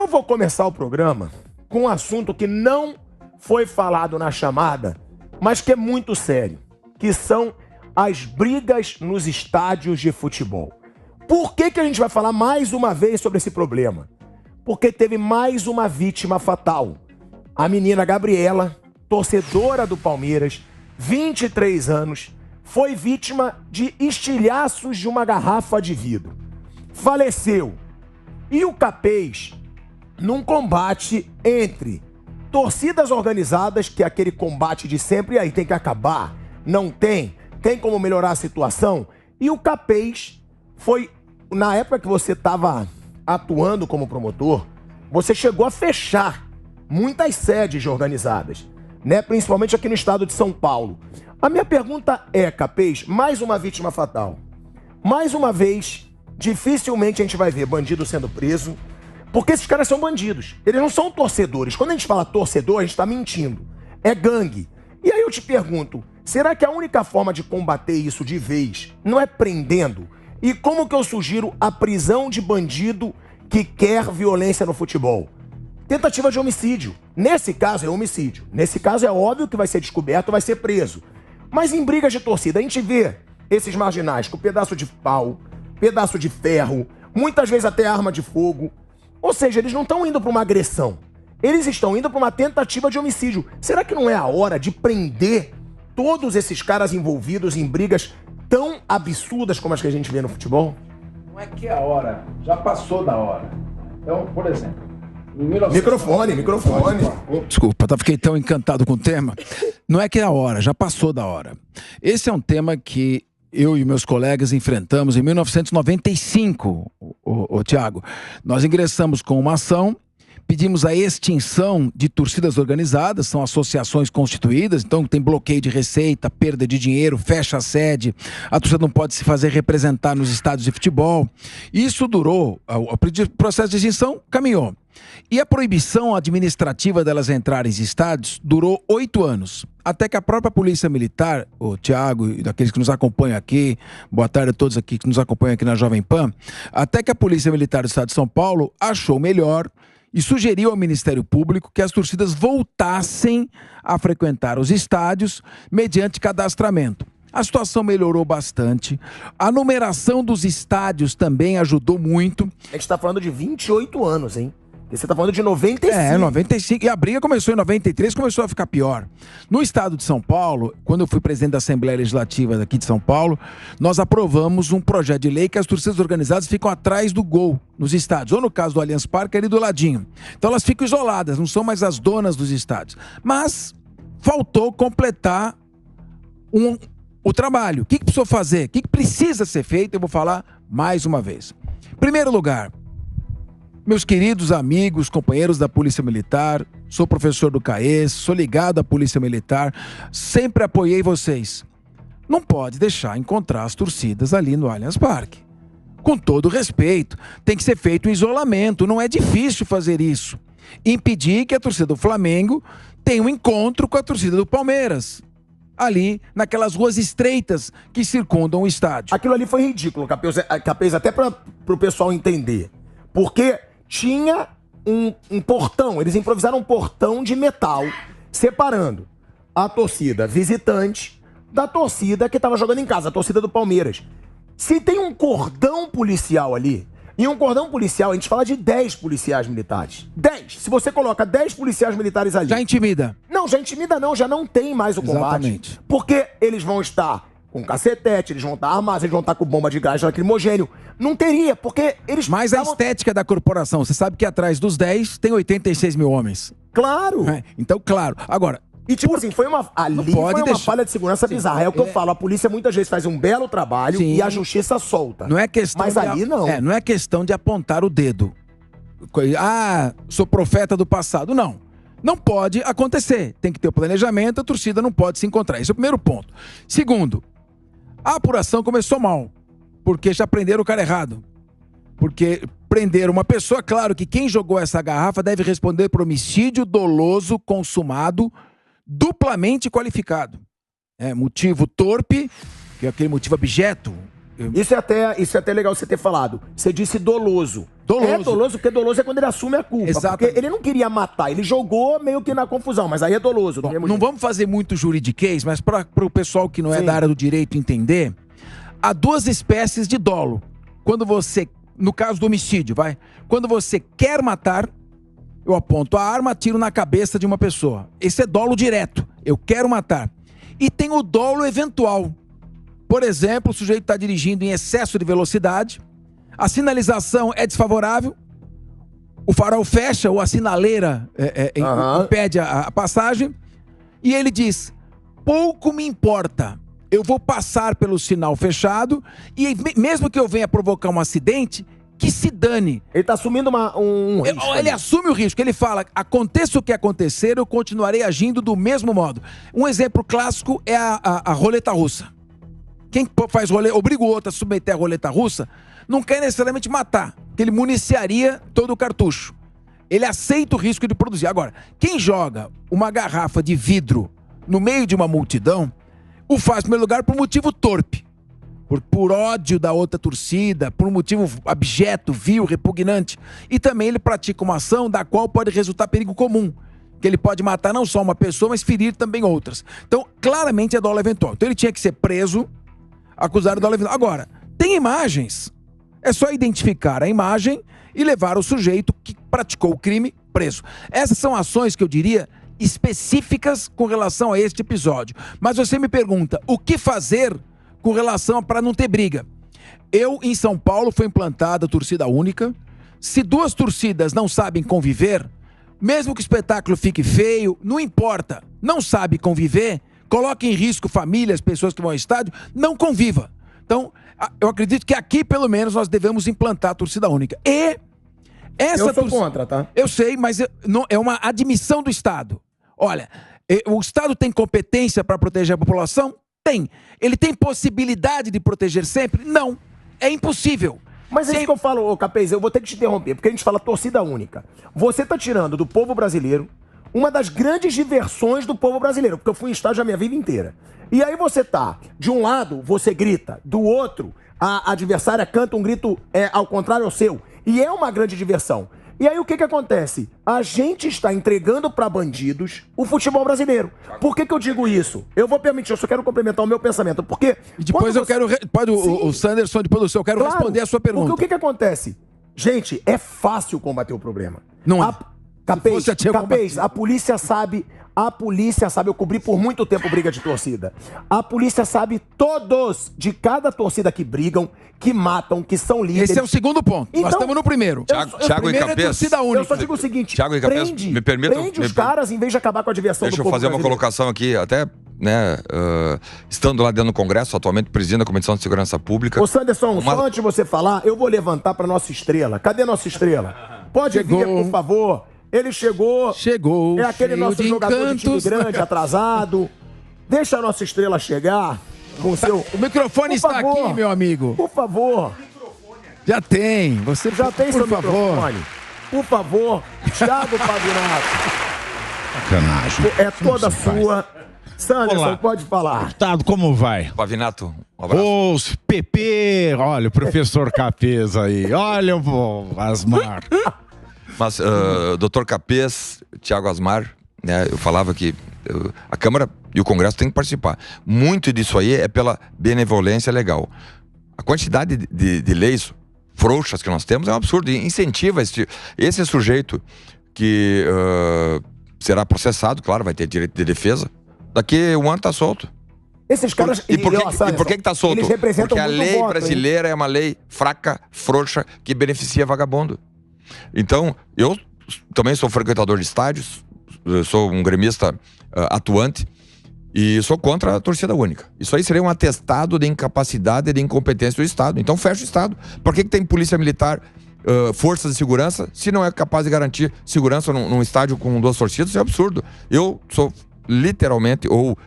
Eu vou começar o programa com um assunto que não foi falado na chamada, mas que é muito sério, que são as brigas nos estádios de futebol. Por que a gente vai falar mais uma vez sobre esse problema? Porque teve mais uma vítima fatal. A menina Gabriela, torcedora do Palmeiras, 23 anos, foi vítima de estilhaços de uma garrafa de vidro. Faleceu. E o Capês, num combate entre torcidas organizadas, que é aquele combate de sempre, e aí tem que acabar, não tem como melhorar a situação, e o Capês foi, na época que você estava atuando como promotor, você chegou a fechar muitas sedes organizadas, né? Principalmente aqui no estado de São Paulo. A minha pergunta é, Capês, mais uma vítima fatal. Mais uma vez, dificilmente a gente vai ver bandido sendo preso, porque esses caras são bandidos. Eles não são torcedores. Quando a gente fala torcedor, a gente está mentindo. É gangue. E aí eu te pergunto, será que a única forma de combater isso de vez não é prendendo? E como que eu sugiro a prisão de bandido que quer violência no futebol? Tentativa de homicídio. Nesse caso é homicídio. Nesse caso é óbvio que vai ser descoberto, vai ser preso. Mas em brigas de torcida, a gente vê esses marginais com pedaço de pau, pedaço de ferro, muitas vezes até arma de fogo. Ou seja, eles não estão indo para uma agressão. Eles estão indo para uma tentativa de homicídio. Será que não é a hora de prender todos esses caras envolvidos em brigas tão absurdas como as que a gente vê no futebol? Não é que é a hora, já passou da hora. Então, por exemplo, em Microfone. Desculpa, fiquei tão encantado com o tema. Não é que é a hora, já passou da hora. Esse é um tema que eu e meus colegas enfrentamos em 1995, Tiago. Nós ingressamos com uma ação, pedimos a extinção de torcidas organizadas, são associações constituídas, então tem bloqueio de receita, perda de dinheiro, fecha a sede, a torcida não pode se fazer representar nos estádios de futebol. Isso durou, o processo de extinção caminhou. E a proibição administrativa delas entrarem em estádios durou 8 anos. Até que a própria Polícia Militar, o Tiago e daqueles que nos acompanham aqui, boa tarde a todos aqui que nos acompanham aqui na Jovem Pan, até que a Polícia Militar do Estado de São Paulo achou melhor e sugeriu ao Ministério Público que as torcidas voltassem a frequentar os estádios mediante cadastramento. A situação melhorou bastante, a numeração dos estádios também ajudou muito. A gente está falando de 28 anos, hein? E você tá falando de 95. 95. E a briga começou em 93, começou a ficar pior. No estado de São Paulo, quando eu fui presidente da Assembleia Legislativa daqui de São Paulo, nós aprovamos um projeto de lei que as torcidas organizadas ficam atrás do gol nos estádios. Ou no caso do Allianz Parque, ali do ladinho. Então elas ficam isoladas, não são mais as donas dos estádios. Mas faltou completar o trabalho. O que precisou fazer? O que precisa ser feito? Eu vou falar mais uma vez. Em primeiro lugar, meus queridos amigos, companheiros da Polícia Militar, sou professor do CAES, sou ligado à Polícia Militar, sempre apoiei vocês. Não pode deixar encontrar as torcidas ali no Allianz Parque. Com todo respeito, tem que ser feito um isolamento, não é difícil fazer isso. Impedir que a torcida do Flamengo tenha um encontro com a torcida do Palmeiras, ali naquelas ruas estreitas que circundam o estádio. Aquilo ali foi ridículo, Capês, até para o pessoal entender. Porque tinha um portão, eles improvisaram um portão de metal, separando a torcida visitante da torcida que estava jogando em casa, a torcida do Palmeiras. Se tem um cordão policial ali, e um cordão policial, a gente fala de 10 policiais militares. 10! Se você coloca 10 policiais militares ali... Já intimida. Não, já intimida não, já não tem mais o combate. Exatamente. Porque eles vão estar com cacetete, eles vão estar armados, eles vão estar com bomba de gás lacrimogênio. Não teria, porque eles... Mas a estética da corporação, você sabe que atrás dos 10 tem 86 mil homens. Claro! Então, claro. Agora... E tipo assim, foi uma falha de segurança bizarra. É o que eu falo, a polícia muitas vezes faz um belo trabalho e a justiça solta. Não é questão Mas ali não. Não é questão de apontar o dedo. Ah, sou profeta do passado. Não. Não pode acontecer. Tem que ter o planejamento, a torcida não pode se encontrar. Esse é o primeiro ponto. Segundo, a apuração começou mal, porque já prenderam o cara errado. Porque prenderam uma pessoa, claro que quem jogou essa garrafa deve responder por homicídio doloso consumado, duplamente qualificado. Motivo torpe, que é aquele motivo abjeto, Isso é até legal você ter falado. Você disse doloso. É doloso, porque doloso é quando ele assume a culpa. Exatamente. Porque ele não queria matar, ele jogou meio que na confusão, mas aí é doloso. Bom, não vamos fazer muito juridiquês, mas para o pessoal que não é da área do direito entender, há duas espécies de dolo. Quando você, no caso do homicídio, quando você quer matar, eu aponto a arma, atiro na cabeça de uma pessoa. Esse é dolo direto. Eu quero matar. E tem o dolo eventual. Por exemplo, o sujeito está dirigindo em excesso de velocidade, a sinalização é desfavorável, o farol fecha ou a sinaleira impede a passagem, e ele diz, pouco me importa, eu vou passar pelo sinal fechado, e mesmo que eu venha provocar um acidente, que se dane. Ele está assumindo um risco. Ele assume o risco. Ele fala, aconteça o que acontecer, eu continuarei agindo do mesmo modo. Um exemplo clássico é a roleta russa. Quem faz roleta, obriga o outro a submeter a roleta russa, não quer necessariamente matar, porque ele municiaria todo o cartucho. Ele aceita o risco de produzir. Agora, quem joga uma garrafa de vidro no meio de uma multidão, o faz, em primeiro lugar, por motivo torpe. Por ódio da outra torcida, por um motivo abjeto, vil, repugnante. E também ele pratica uma ação da qual pode resultar perigo comum. Que ele pode matar não só uma pessoa, mas ferir também outras. Então, claramente é dolo eventual. Então ele tinha que ser preso, acusado de dolo eventual. Agora, tem imagens. É só identificar a imagem e levar o sujeito que praticou o crime preso. Essas são ações que eu diria específicas com relação a este episódio. Mas você me pergunta, o que fazer com relação para não ter briga? Em São Paulo, foi implantada a torcida única. Se duas torcidas não sabem conviver, mesmo que o espetáculo fique feio, não importa, não sabe conviver, coloque em risco famílias, pessoas que vão ao estádio, não conviva. Então, eu acredito que aqui, pelo menos, nós devemos implantar a torcida única. E essa eu sou contra, tá? Eu sei, mas é uma admissão do Estado. Olha, o Estado tem competência para proteger a população? Tem. Ele tem possibilidade de proteger sempre? Não. É impossível. Mas é isso que eu falo, Capês, eu vou ter que te interromper, porque a gente fala torcida única. Você tá tirando do povo brasileiro uma das grandes diversões do povo brasileiro, porque eu fui em estádio a minha vida inteira. E aí você tá, de um lado, você grita, do outro, a adversária canta um grito ao contrário ao seu. E é uma grande diversão. E aí o que acontece? A gente está entregando para bandidos o futebol brasileiro. Por que eu digo isso? Eu vou permitir, eu só quero complementar o meu pensamento. Porque e depois eu quero... Pode o Sanderson, depois do seu, eu quero responder a sua pergunta. Porque o que acontece? Gente, é fácil combater o problema. Não é. Capês, a polícia sabe, eu cobri por muito tempo briga de torcida. A polícia sabe todos de cada torcida que brigam, que matam, que são líderes. Esse é o segundo ponto. Então, nós estamos no primeiro. Thiago e Capês. Eu só digo o seguinte, Thiago e Capês, me permitam. Prende os caras em vez de acabar com a diversão do povo brasileiro. Deixa eu fazer uma colocação aqui, até... estando lá dentro do Congresso, atualmente presidindo a Comissão de Segurança Pública. Ô Sanderson, só antes de você falar, eu vou levantar para nossa estrela. Cadê nossa estrela? Pode vir, por favor. Ele chegou. É aquele nosso jogador de time grande, atrasado. Deixa a nossa estrela chegar com o seu... O microfone está aqui, meu amigo. Por favor. Já tem. Você já tem seu microfone. Por favor, Thiago Pavinato. Sacanagem. É toda sua. Sanderson, Olá. pode falar. Gustavo, como vai? Pavinato, um abraço. Os PP, olha o professor Capês aí, olha o Asmar. Mas, doutor Capês, Thiago Asmar, né, eu falava que a Câmara e o Congresso têm que participar. Muito disso aí é pela benevolência legal. A quantidade de leis frouxas que nós temos é um absurdo. E incentiva esse sujeito que será processado, claro, vai ter direito de defesa. Daqui um ano tá solto. Esses caras... E por que tá solto? Eles representam porque a lei voto, brasileira é uma lei fraca, frouxa, que beneficia vagabundo. Então, eu também sou frequentador de estádios, sou um gremista atuante e sou contra a torcida única. Isso aí seria um atestado de incapacidade e de incompetência do Estado. Então fecha o Estado. Por que tem polícia militar, forças de segurança, se não é capaz de garantir segurança num estádio com duas torcidas? Isso é absurdo. Eu sou literalmente ou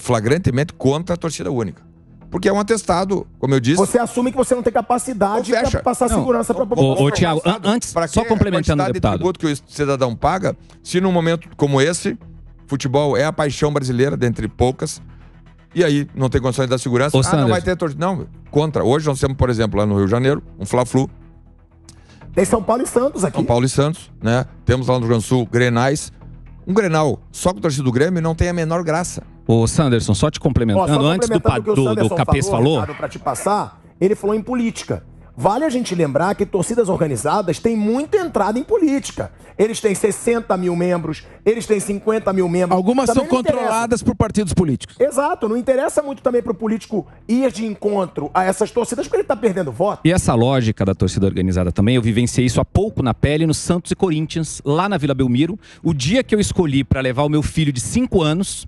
flagrantemente contra a torcida única. Porque é um atestado, como eu disse... Você assume que você não tem capacidade para passar segurança para a população. Ô, Thiago, antes, só complementando o deputado. A quantidade de tributo que o cidadão paga, se num momento como esse, futebol é a paixão brasileira, dentre poucas, e aí não tem condições de dar segurança. Não vai ter torcida. Não, contra. Hoje nós temos, por exemplo, lá no Rio de Janeiro, um Fla-Flu. Tem São Paulo e Santos aqui. São Paulo e Santos, né? Temos lá no Rio Grande do Sul, Grenais. Um Grenal só com a torcida do Grêmio não tem a menor graça. Ô, Sanderson, só te complementando, antes do Capês falou... Para te passar, ele falou em política. Vale a gente lembrar que torcidas organizadas têm muita entrada em política. Eles têm 60 mil membros, eles têm 50 mil membros. Algumas também são controladas por partidos políticos. Exato, não interessa muito também para o político ir de encontro a essas torcidas porque ele está perdendo voto. E essa lógica da torcida organizada também, eu vivenciei isso há pouco na pele no Santos e Corinthians, lá na Vila Belmiro. O dia que eu escolhi para levar o meu filho de 5 anos...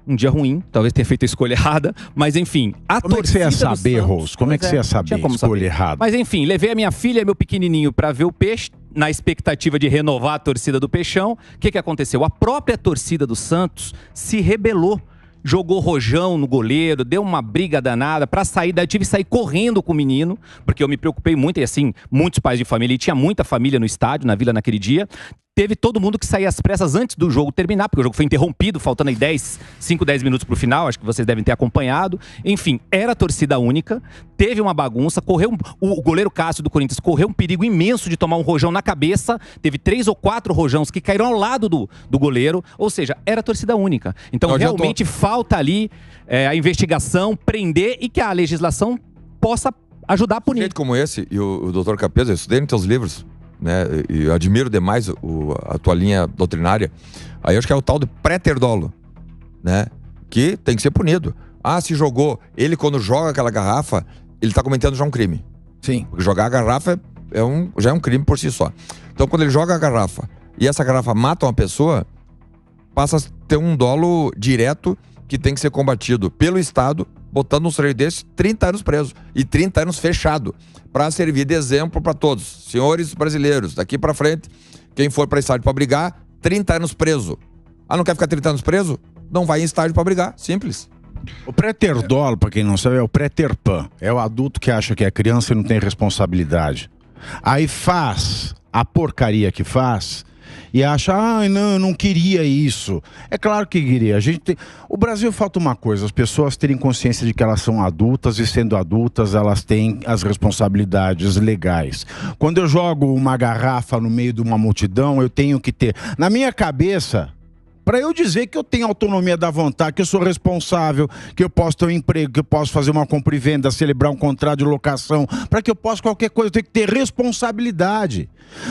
Um dia ruim, talvez tenha feito a escolha errada, mas enfim, Como é que você ia saber, Rose? Como é que você ia saber escolha errada? Mas enfim, levei a minha filha e meu pequenininho para ver o Peixe, na expectativa de renovar a torcida do Peixão. O que aconteceu? A própria torcida do Santos se rebelou. Jogou rojão no goleiro, deu uma briga danada pra sair, daí eu tive que sair correndo com o menino, porque eu me preocupei muito, e assim, muitos pais de família, e tinha muita família no estádio, na Vila naquele dia. Teve todo mundo que sair às pressas antes do jogo terminar, porque o jogo foi interrompido, faltando aí 5, 10 minutos pro final, acho que vocês devem ter acompanhado. Enfim, era torcida única, teve uma bagunça, o goleiro Cássio do Corinthians correu um perigo imenso de tomar um rojão na cabeça, teve 3 ou 4 rojões que caíram ao lado do goleiro, ou seja, era torcida única. Então realmente falta ali a investigação, prender e que a legislação possa ajudar a punir. Um jeito como esse, e o doutor Capês, eu estudei nos teus livros, né, e eu admiro demais a tua linha doutrinária. Aí eu acho que é o tal do pré-terdolo, né, que tem que ser punido. Se jogou, ele quando joga aquela garrafa, ele tá cometendo já um crime. Sim. Porque jogar a garrafa já é um crime por si só. Então quando ele joga a garrafa e essa garrafa mata uma pessoa, passa a ter um dolo direto que tem que ser combatido pelo Estado, botando um sujeito desse 30 anos preso e 30 anos fechado, para servir de exemplo para todos. Senhores brasileiros, daqui para frente, quem for para estádio para brigar, 30 anos preso. Não quer ficar 30 anos preso? Não vai em estádio para brigar, simples. O pré-terdolo, para quem não sabe, é o pré-terpan. É o adulto que acha que é criança e não tem responsabilidade. Aí faz a porcaria que faz e acha, não, eu não queria isso. É claro que queria. O Brasil falta uma coisa, as pessoas terem consciência de que elas são adultas e sendo adultas elas têm as responsabilidades legais. Quando eu jogo uma garrafa no meio de uma multidão, eu tenho que ter, na minha cabeça, para eu dizer que eu tenho autonomia da vontade, que eu sou responsável, que eu posso ter um emprego, que eu posso fazer uma compra e venda, celebrar um contrato de locação, para que eu possa qualquer coisa, eu tenho que ter responsabilidade.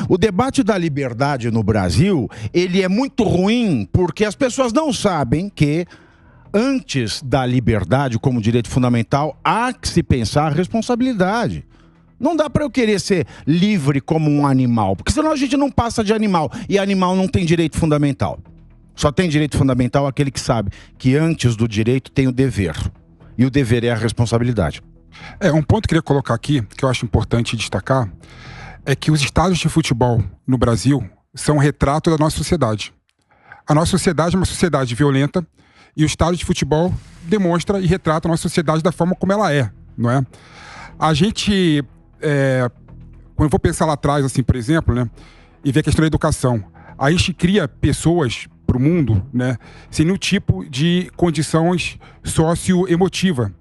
O debate da liberdade no Brasil, ele é muito ruim porque as pessoas não sabem que antes da liberdade como direito fundamental, há que se pensar a responsabilidade. Não dá para eu querer ser livre como um animal, porque senão a gente não passa de animal, e animal não tem direito fundamental. Só tem direito fundamental aquele que sabe que antes do direito tem o dever. E o dever é a responsabilidade. Um ponto que eu queria colocar aqui, que eu acho importante destacar, é que os estádios de futebol no Brasil são um retrato da nossa sociedade. A nossa sociedade é uma sociedade violenta e o estádio de futebol demonstra e retrata a nossa sociedade da forma como ela é, não é? A gente, quando eu vou pensar lá atrás, assim, por exemplo, né, e ver a questão da educação, a gente cria pessoas para o mundo, né, sem nenhum tipo de condições socioemotiva.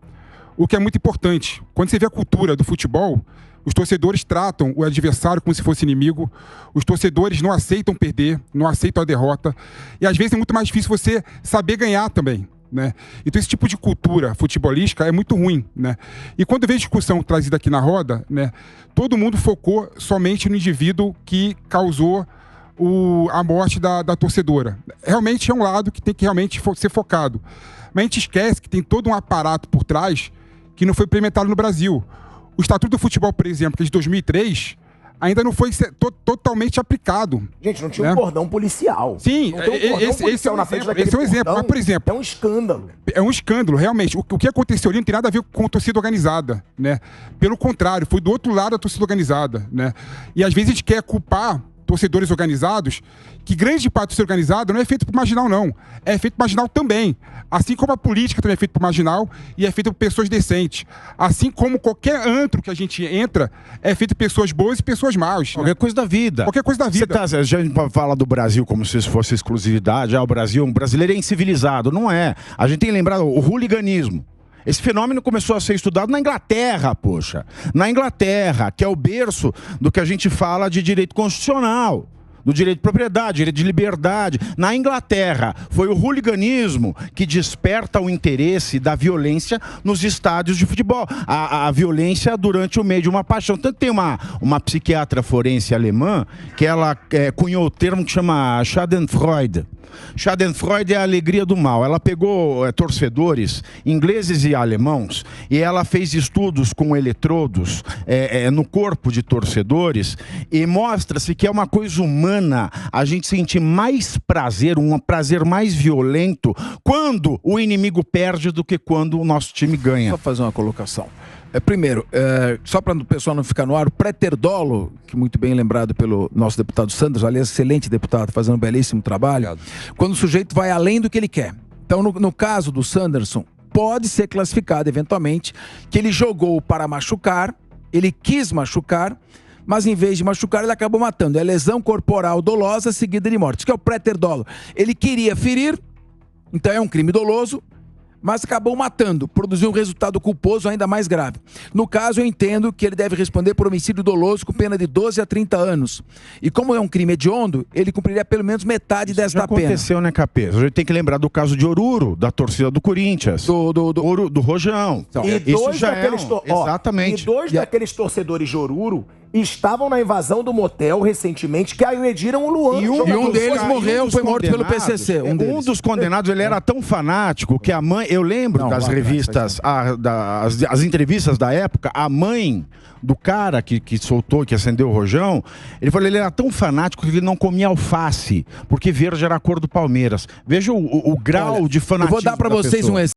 O que é muito importante. Quando você vê a cultura do futebol, os torcedores tratam o adversário como se fosse inimigo, os torcedores não aceitam perder, não aceitam a derrota, e às vezes é muito mais difícil você saber ganhar também, né? Então esse tipo de cultura futebolística é muito ruim, né? E quando eu vejo discussão trazida aqui na roda, né, todo mundo focou somente no indivíduo que causou a morte da torcedora. Realmente é um lado que tem que realmente ser focado. Mas a gente esquece que tem todo um aparato por trás que não foi implementado no Brasil. O Estatuto do Futebol, por exemplo, que é de 2003, ainda não foi totalmente aplicado. Gente, não tinha um cordão policial. Sim, esse é um exemplo. Mas, por exemplo, é um escândalo. É um escândalo, realmente. O que aconteceu ali não tem nada a ver com a torcida organizada, né? Pelo contrário, foi do outro lado da torcida organizada, né? E às vezes a gente quer culpar torcedores organizados, que grande parte do ser organizado não é feito por marginal, não. É feito por marginal também. Assim como a política também é feita por marginal e é feita por pessoas decentes. Assim como qualquer antro que a gente entra é feito por pessoas boas e pessoas más. Qualquer coisa da vida. Qualquer coisa da vida. A gente fala do Brasil como se isso fosse exclusividade. O Brasil, um brasileiro é incivilizado. Não é. A gente tem que lembrar o hooliganismo. Esse fenômeno começou a ser estudado na Inglaterra, poxa. Na Inglaterra, que é o berço do que a gente fala de direito constitucional. Do direito de propriedade, direito de liberdade. Na Inglaterra, foi o hooliganismo que desperta o interesse da violência nos estádios de futebol. A violência durante o meio de uma paixão. Tanto que tem uma psiquiatra forense alemã que ela cunhou o termo que chama Schadenfreude. Schadenfreude é a alegria do mal. Ela pegou torcedores ingleses e alemãos e ela fez estudos com eletrodos no corpo de torcedores e mostra-se que é uma coisa humana a gente sentir mais prazer, um prazer mais violento quando o inimigo perde do que quando o nosso time ganha. Só fazer uma colocação. Primeiro, só para o pessoal não ficar no ar, o pré-terdolo, que muito bem lembrado pelo nosso deputado Sanders, aliás, excelente deputado, fazendo um belíssimo trabalho, quando o sujeito vai além do que ele quer. Então, no caso do Sanderson, pode ser classificado, eventualmente, que ele jogou para machucar, ele quis machucar, mas em vez de machucar, ele acabou matando. É lesão corporal dolosa seguida de morte. Isso que é o pré-terdolo. Ele queria ferir, então é um crime doloso, mas acabou matando, produziu um resultado culposo ainda mais grave. No caso, eu entendo que ele deve responder por homicídio doloso com pena de 12 a 30 anos. E como é um crime hediondo, ele cumpriria pelo menos metade desta pena. Aconteceu, né, Capês? A gente tem que lembrar do caso de Oruro, da torcida do Corinthians. Do Rojão. Então, e dois exatamente. E dois daqueles torcedores de Oruro estavam na invasão do motel recentemente que agrediram o Luan. E um deles morreu, foi morto pelo PCC. Um dos condenados, ele era tão fanático que a mãe... Eu lembro das revistas, as entrevistas da época, a mãe do cara que soltou, que acendeu o rojão, ele falou que ele era tão fanático que ele não comia alface, porque verde era a cor do Palmeiras. Veja o grau de fanatismo. Eu vou dar para vocês um exemplo.